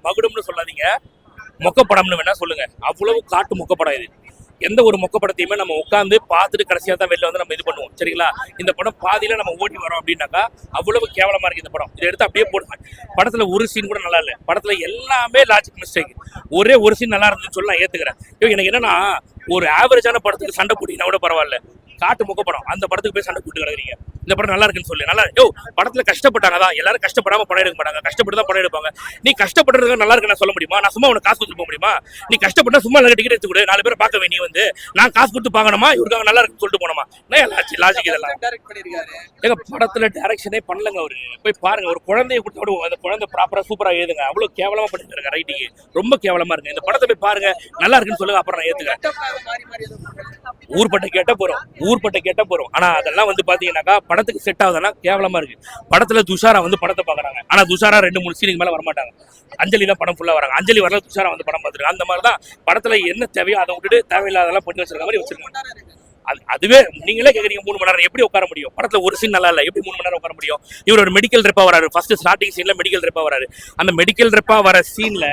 மகுடம்னு சொல்லாதீங்க, மொக்கப்படம்னு வேணா சொல்லுங்க. அவ்வளவு காட்டு மொக்கப்படம் இது. எந்த ஒரு மொக்கப்படத்தையுமே நம்ம உட்காந்து பார்த்துட்டு கடைசியாக தான் வெளில வந்து நம்ம இது பண்ணுவோம், சரிங்களா? இந்த படம் பாதியில நம்ம ஓடி வரோம் அப்படின்னாக்கா அவ்வளவு கேவலமா இருக்கு இந்த படம். இதை எடுத்து அப்படியே போடுங்க. படத்துல ஒரு சீன் கூட நல்லா இல்லை. படத்துல எல்லாமே லாஜிக் மிஸ்டேக். ஒரே ஒரு சீன் நல்லா இருந்துன்னு சொல்லி நான் ஏத்துக்கிறேன். எனக்கு என்னன்னா, ஒரு ஆவரேஜான படத்துக்கு சண்டை போட்டீங்கன்னா கூட பரவாயில்ல, காட்டு முக்க படம் அந்த படத்துக்கு போய் சண்டை போட்டு கிடக்குறீங்க. இந்த படம் நல்லா இருக்குன்னு சொல்லி நல்லா படத்துல கஷ்டப்பட்டாங்க தான். எல்லாரும் கஷ்டப்படாம படம் எடுக்க மாட்டாங்க, கஷ்டப்பட்டு தான் படம் எடுப்பாங்க. நீ கஷ்டப்படுறதுக்கு நல்லா இருக்கு நான் சொல்ல முடியுமா? நான் சும்மா உனக்கு காசு கொடுத்து போக முடியுமா? நீ கஷ்டப்பட்டா சும்மா டிக்கெட் எடுத்து கொடு, 4 பேர் பார்க்க வேண்டிய வந்து நான் காசு கொடுத்து பார்க்கணுமா, இவருக்காக நல்லா இருக்குன்னு சொல்லிட்டு போனோமா? லாஜிக் இதெல்லாம். எங்க படத்துல டைரக்ஷனே பண்ணலங்க. அவரு போய் பாருங்க, ஒரு குழந்தைய கொடுத்து அந்த குழந்தை ப்ராப்பரா சூப்பரா எழுதுங்க. அவ்வளவு கேவலமா பண்ணிருக்காங்க, ரைட்டிங் ரொம்ப கேவலமா இருக்கு. இந்த படத்தை போய் பாருங்க, நல்லா இருக்குன்னு சொல்லுங்க, அப்புறம் நான் ஏத்துக்கிறேன். ஊர்பட்ட கேட்ட போறோம். ஆனா அதெல்லாம் வந்து பாத்தீங்கன்னாக்கா படத்துக்கு செட் ஆகுதுன்னா கேவலமா இருக்கு. படத்துல துஷாரா வந்து படத்தை பாக்குறாங்க, ஆனா துஷாரா 2-3 சீனுக்கு மேல வரமாட்டாங்க. அஞ்சலி தான் படம் ஃபுல்லா வராங்க. அஞ்சலி வரல, துஷாரா வந்து படம் பார்த்துருக்காங்க. அந்த மாதிரிதான் படத்துல என்ன தேவையோ அதை விட்டுட்டு தேவையில்லாதெல்லாம் பண்ணி வச்சிருக்க மாதிரி வச்சிருக்காங்க. அதுவே நீங்களே கேக்குறீங்க 3 மணி நேரம் எப்படி உட்கார முடியும்? படத்துல ஒரு சீன் நல்லா இல்ல, எப்படி 3 மணி நேரம் உட்கார முடியும்? இவர் ஒரு மெடிக்கல் ரெப்பா வராரு. ஃபர்ஸ்ட் ஸ்டார்டிங் சீன்ல மெடிக்கல் ரெப்பா வராரு. அந்த மெடிக்கல் ரெப்பா வர சீன்ல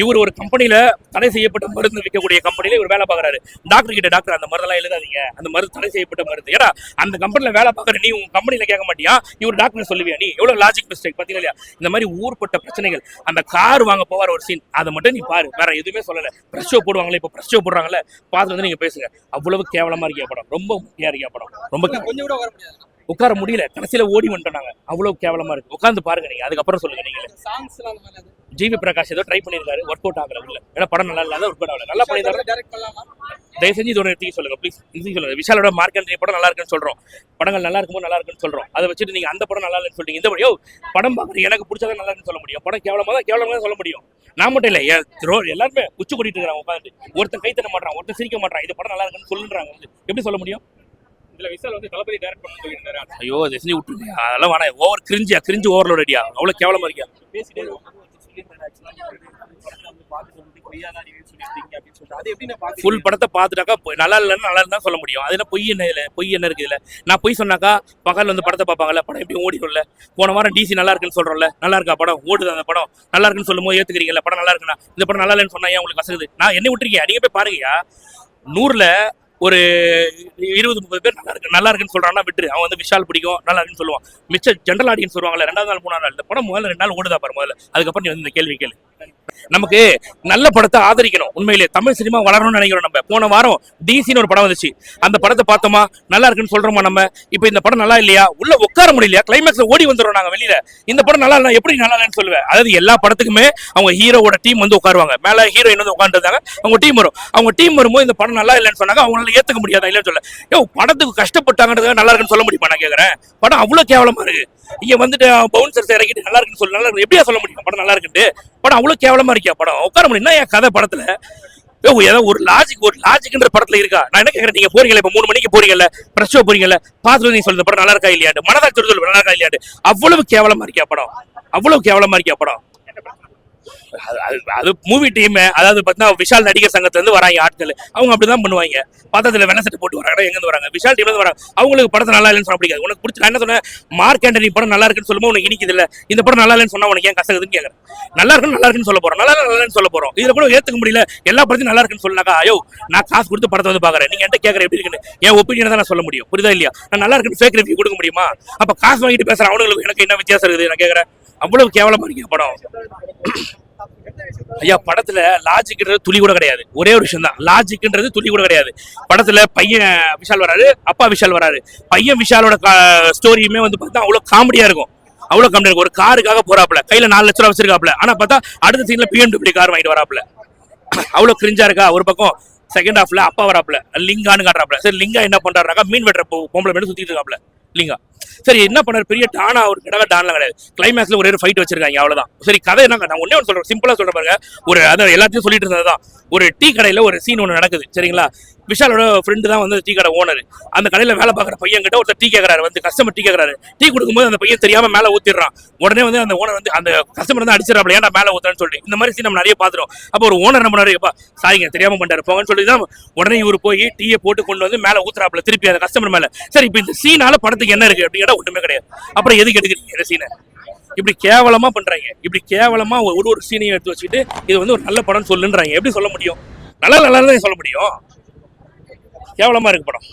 இவர் ஒரு கம்பெனில தடை செய்யப்பட்ட மருந்து விற்கக்கூடிய கம்பெனில இவர் வேலை பார்க்கறாரு. டாக்டர் கிட்ட, டாக்டர் அந்த மருந்தெல்லாம் எழுதாதீங்க, அந்த மருந்து தடை செய்யப்பட்ட மருந்து. ஏடா அந்த கம்பெனில வேலை பார்க்கற நீ உங்க கம்பெனில கேட்க மாட்டியா? இவர் டாக்டர் சொல்லுவியா? நீ எவ்வளவு லாஜிக் மிஸ்டேக் பாத்தீங்களா இல்லையா? இந்த மாதிரி ஊர்பட்ட பிரச்சனைகள். அந்த கார் வாங்க போவார் ஒரு சீன், அதை மட்டும் நீ பாரு, வேற எதுவுமே சொல்லல. பிரஷ் ஷோ போடுவாங்களே, இப்ப பிரஷ் ஷோ போடுறாங்கல்ல, பார்த்து வந்து நீங்க பேசுங்க. அவ்வளவு கேவலமா இருக்கியா படம், ரொம்ப படம், ரொம்ப கொஞ்சம் கூட உட்கார முடியல. கடைசியில ஓடி வந்துட்டாங்க, அவ்வளவு கேவலமா இருக்கு. உட்காந்து பாருங்க நீங்க, அதுக்கப்புறம் சொல்லுங்க. நீங்க ஜிவி பிரகாஷ் ஏதோ ட்ரை பண்ணிருக்காரு, ஒர்க் அவுட் ஆகல உள்ள. ஏன்னா படம் நல்லா இல்லாத ஒர்க் அவுட் ஆகல. நல்லா பண்ணிருக்காரு. தயவு செஞ்சு இதோட எடுத்து சொல்லுங்க ப்ளீஸ். இது சொல்லுங்க. விஷாலோட மார்க்கெட் படம் நல்லா இருக்குன்னு சொல்றோம், படங்கள் நல்லா இருக்கும்போது நல்லா இருக்குன்னு சொல்றோம். அதை வச்சுட்டு நீங்க அந்த படம் நல்லா இல்லைன்னு சொல்றீங்க. இந்த படம் பாக்குறது எனக்கு பிடிச்சதான் நல்லா இருக்குன்னு சொல்ல முடியும். படம் கேவலமா தான் சொல்ல முடியும். நான் மட்டும் இல்ல, எல்லாருமே உச்சி கூட்டிட்டு இருக்காங்க உட்காந்து. ஒருத்தன் கை தட்ட மாட்டான், ஒருத்தன் சிரிக்க மாட்டான். இது படம் நல்லா இருக்குன்னு சொல்லுறாங்க. எப்படி சொல்ல முடியும்? இதுல விஷால் வந்து தளபதி டைரக்ட் பண்ண சொல்லிருந்தாரு. ஐயோ அதை செஞ்சு விட்டுருங்க, அதெல்லாம் வேணாம். ஓவர் கிரிஞ்சு ஓவர்லோட் அடியா, அவ்வளவு கேவலமா இருக்கியா? ஃபுல் படத்தை பார்த்துட்டாக்கா நல்லா இல்லைன்னு நல்லா இருந்தா சொல்ல முடியும். அது என்ன பொய் என்ன இருக்கு இதுல? நான் பொய் சொன்னாக்கா பகல் வந்து படத்தை பார்ப்பாங்கல்ல, படம் எப்படி ஓடிடும்ல. போன வாரம் டிசி நல்லா இருக்குன்னு சொல்றோம்ல, நல்லா இருக்கா படம்? ஓடுது அந்த படம். நல்லா இருக்குன்னு சொல்லும் போது ஏத்துக்கிறீங்கல்ல, படம் நல்லா இருக்குன்னா. இந்த படம் நல்லா இல்லைன்னு சொன்னா ஏன் உங்களுக்கு கசகுது? நான் என்ன விட்டுருக்கேன், நீங்க போய் பாருங்கயா. 100ல ஒரு 20-30 பேர் நல்லா இருக்குன்னு சொல்றான்னா விட்டுரு. அவன் வந்து விஷால் பிடிக்கும் நல்லா இருக்குன்னு சொல்லுவான். மிச்ச ஜென்ரல் ஆடியன்ஸ் வருவாங்கல்ல, 2வது நாள் 3வது நாள். இந்த படம் முதல்ல 2 நாள் ஓடுதா பாரு முதல்ல, அதுக்கப்புறம் நீ வந்து இந்த கேள்வி கேளு. நமக்கு நல்ல படத்தை ஆதரிக்கணும். உண்மையிலே தமிழ் சினிமா வளரணும்னு நினைக்கிறோம். நம்ம போன வாரம் டிசின்னு ஒரு படம் வந்துச்சு, அந்த படத்தை பார்த்தோமா, நல்லா இருக்குன்னு சொல்றோமா நம்ம. இப்ப இந்த படம் நல்லா இல்லையா, உள்ள உட்கார முடியலையா, கிளைமேக்ஸ்ல ஓடி வந்துடுறோம் நாங்க வெளியில. இந்த படம் நல்லா இல்ல, எப்படி நல்லா இல்லைன்னு சொல்லுவேன்? அதாவது எல்லா படத்துக்குமே அவங்க ஹீரோவோட டீம் வந்து உட்காருவாங்க, மேல ஹீரோயின் வந்து உட்காந்துருந்தாங்க, அவங்க டீம் வரும். அவங்க டீம் வரும்போது இந்த படம் நல்லா இல்லைன்னு சொன்னாங்க, அவங்களால ஏத்துக்க முடியாதா இல்லைன்னு சொல்ல. படத்துக்கு கஷ்டப்பட்டாங்கிறது நல்லா இருக்குன்னு சொல்ல முடியுமா? நான் கேட்கறேன். படம் அவ்வளவு கேவலமா இருக்கு. இங்க வந்துட்டு பவுன்சர்ஸ் இறக்கிட்டு நல்லா இருக்குன்னு சொல்ல, நல்லா இருக்கு எப்படியா சொல்ல முடியும் படம் நல்லா இருக்குன்னு? படம் அவ்வளவு கேவலமா இருக்கியா படம்? உட்கார முடியும். என் கதை படத்துல ஏதோ ஒரு லாஜிக்ன்ற படத்துல இருக்கா? நான் என்ன கேட்கறேன், நீங்க போறீங்களா இப்ப 3 மணிக்கு போறீங்கல்ல, பிரஷ் ஷோ போறீங்கல்ல, பார்த்துட்டு நீங்க சொல்லுங்க படம் நல்லா இருக்கா இல்லையாண்டு, மனதாட்சி சொல்லு நல்லா இருக்கா இல்லையாண்டு. அவ்வளவு கேவலமா இருக்கியா படம்? அவ்வளவு கேவலமா இருக்கியா படம்? அது மூவி டீம், அதாவது பார்த்தீங்கன்னா விஷால் நடிகர் சங்கத்துல இருந்து வராங்க ஆட்கள், அவங்க அப்படிதான் பண்ணுவாங்க. பத்தத்துல வெள்ள சட்டை போட்டு வராங்க, எங்க இருந்து வராங்க? விஷால் டீம்ல இருந்து வராங்க. அவங்களுக்கு படத்தை நல்லா இல்லைன்னு சொல்ல பிடிக்காது. உனக்கு பிடிச்ச, நான் என்ன சொன்னேன், மார்க் ஆண்டனி படம் நல்லா இருக்குன்னு சொல்லும்போது உனக்கு இனிக்குது இல்ல, இந்த படம் நல்லா இல்லைன்னு சொன்னா உனக்கு ஏன் கசகுதுன்னு கேட்கறேன். நல்லா இருக்குன்னு சொல்ல போறோம், நல்லா இல்லைன்னு சொல்ல போறோம். இதுல கூட ஏத்துக்க முடியல. எல்லா படத்தையும் நல்லா இருக்குன்னு சொன்னாக்கா, நான் காசு கொடுத்து படத்தை வந்து பாக்குறேன், நீங்க என்கிட்ட கேட்கற எப்படி இருக்குன்னு என் ஒப்பீனியன் தான் நான் சொல்ல முடியும். புரியுதா இல்லையா? நான் நல்லா இருக்குன்னு ஃபேக் ரிவ்யூ கொடுக்க முடியுமா? அப்ப காசு வாங்கிட்டு பேசுறேன் அவங்களுக்கு எனக்கு என்ன வித்தியாசம் இருக்குது? நான் கேட்கறேன். அவ்வளவு கேவலமா இருக்கு படம். ஐயா படத்துல லாஜிக்ன்றது துளி கூட கிடையாது. ஒரே ஒரு விஷயம் தான், லாஜிக்ன்றது துளி கூட கிடையாது. படத்துல பையன் விஷால் வராரு, அப்பா விஷால் வராரு. பையன் விஷாலோட ஸ்டோரியுமே வந்து பார்த்தா அவ்வளவு காமெடியா இருக்கும். அவ்வளவு காமெடியா இருக்கும். ஒரு காருக்காக போறாப்புல, கையில 4 லட்சம் ரூபாய் வச்சிருக்காப்புல, ஆனா பார்த்தா அடுத்த சீன்ல BMW கார் வாங்கிட்டு வராப்புல. அவ்வளவு கிரிஞ்சா இருக்கா? ஒரு பக்கம் செகண்ட் ஹாஃப்ல அப்பா வராப்புல, லிங்கான்னு காட்டுறாப்புல. சரி, லிங்கா என்ன பண்றாருனாக்கா மீன் வெட்டுற பொம்பளை மேல சுத்திட்டு இருக்காப்புல லிங்கா. சரி, என்ன பண்ணாரு? பெரிய டானா ஒரு கடை டான்ல கிடையாது. கிளைமேக்ஸ்ல ஒரே ஃபைட் வச்சிருக்காங்க, அவ்வளவுதான். சரி, கதை என்ன? நான் ஒன்னே ஒன்று சொல்றேன், சிம்பிளா சொல்ற பாருங்க. ஒரு அதான் எல்லாத்தையும் சொல்லிட்டு இருந்ததுதான். ஒரு டீ கடையில ஒரு சீன் ஒன்று நடக்குது, சரிங்களா? விஷாலோட ஃப்ரெண்டு தான் வந்து டீ கடை ஓனர். அந்த கடையில வேலை பார்க்குற பையன் கிட்ட ஒருத்தர் டீ கேட்கறாரு, வந்து கஸ்டமர் டீ கேட்கறாரு. டீ கொடுக்கும்போது அந்த பையன் தெரியாம மேல ஊத்திடுறான். உடனே வந்து அந்த ஓனர் வந்து அந்த கஸ்டமர் வந்து அடிச்சிடறாப்ல, ஏன்டா மேல ஊத்துறன்னு சொல்லி. இந்த மாதிரி சீன் நம்ம நிறைய பாத்துறோம். அப்போ ஒரு ஓனர் என்ன பண்ணாரு, சாரிங்க தெரியாம பண்ணிட்டாரு போங்கன்னு சொல்லி தான் உடனே இவர் போய் டீயை போட்டு கொண்டு வந்து மேல ஊத்துறாப்ல திருப்பி அந்த கஸ்டமர் மேல. சரி, இப்போ இந்த சீனால படத்துக்கு என்ன இருக்கு? அப்படிங்கிற ஒண்ணுமே கிடையாது. அப்புறம் எதுக்கு எடுக்கிறீங்க இந்த சீனை? இப்படி கேவலமா பண்றாங்க. இப்படி கேவலமா ஒரு சீனையும் எடுத்து வச்சுட்டு இது வந்து ஒரு நல்ல படம் சொல்லுன்றாங்க. எப்படி சொல்ல முடியும்? நல்லா தான் சொல்ல முடியும். கேவலமா இருக்கு படம்.